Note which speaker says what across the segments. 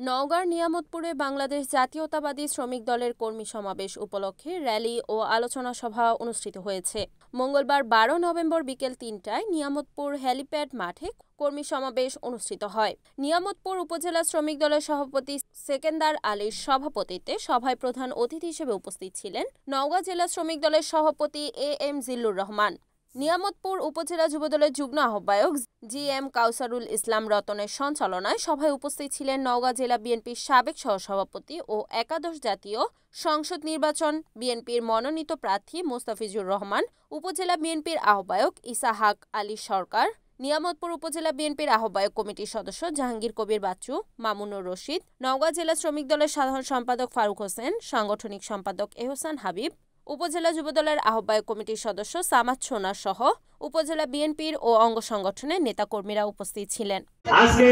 Speaker 1: নওগাঁর নিয়ামতপুরে বাংলাদেশ জাতীয়তাবাদী শ্রমিক দলের কর্মী সমাবেশ উপলক্ষে র্যালি ও আলোচনা সভা অনুষ্ঠিত হয়েছে। মঙ্গলবার 12 নভেম্বর বিকেল 3টায় নিয়ামতপুর হেলিপ্যাড মাঠে কর্মী সমাবেশ অনুষ্ঠিত হয়। নিয়ামতপুর উপজেলা শ্রমিক দলের সভাপতি সেকেন্দার আলীর সভাপতিত্বে সভায় প্রধান অতিথি হিসেবে উপস্থিত ছিলেন নওগাঁ জেলা শ্রমিক দলের সভাপতি এম জিল্লুর রহমান। নিয়ামতপুর উপজেলা যুবদলের যুগ্ম আহ্বায়ক জি.এম. কাউসারুল ইসলাম রতনের সঞ্চালনায় সভায় উপস্থিত ছিলেন নওগাঁ জেলা বিএনপির সাবেক সহসভাপতি ও একাদশ জাতীয় সংসদ নির্বাচন বিএনপির মনোনীত প্রার্থী মোস্তাফিজুর রহমান, উপজেলা বিএনপির আহ্বায়ক ইসাহাক আলী সরকার, নিয়ামতপুর উপজেলা বিএনপির আহ্বায়ক কমিটির সদস্য জাহাঙ্গীর কবির বাচ্চু, মামুনুর রশিদ, নওগাঁ জেলা শ্রমিক দলের সাধারণ সম্পাদক ফারুক হোসেন, সাংগঠনিক সম্পাদক এহসান হাবিব, উপজেলা যুবদলের আহ্বায়ক কমিটির সদস্য সামাদ সোনা সহ উপজেলা বিএনপির ও অঙ্গ সংগঠনের নেতাকর্মীরা উপস্থিত ছিলেন।
Speaker 2: আজকে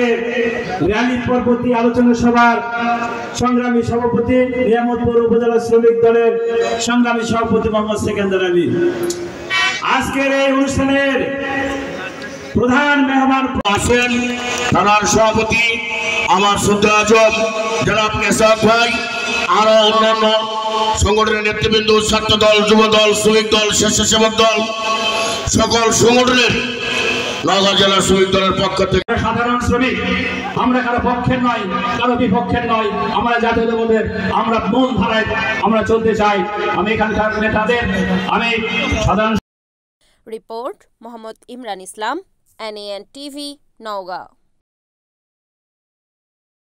Speaker 2: র্যালির পরবর্তী আলোচনা সভার সংগ্রামী সভাপতি নিয়ামতপুর উপজেলা শ্রমিক দলের সংগ্রামী সভাপতি মোহাম্মদ সেকেন্দার আলী। আজকের এই অনুষ্ঠানের প্রধান মেহমান
Speaker 3: আছেন থানার সভাপতি আমার শ্রদ্ধা আজম জনাব কেশব ভাই, আরো অন্যান্য সংগঠনের নেতৃবৃন্দ, ছাত্র দল, যুব দল, শ্রমিক দল, স্বেচ্ছাসেবক দল, সকল সংগঠনের নওগাঁ জেলা শ্রমিক দলের পক্ষ থেকে
Speaker 2: সাধারণ শ্রমিক, আমরা কারো পক্ষের নয়, কারো বিপক্ষের নয়, আমরা জাতীয় দলের, আমরা মূল ধারায় আমরা চলতে চাই। আমি এখানকার নেতাদের সাধারণ
Speaker 1: রিপোর্ট মোহাম্মদ ইমরান ইসলাম, NAN TV, নওগাঁ।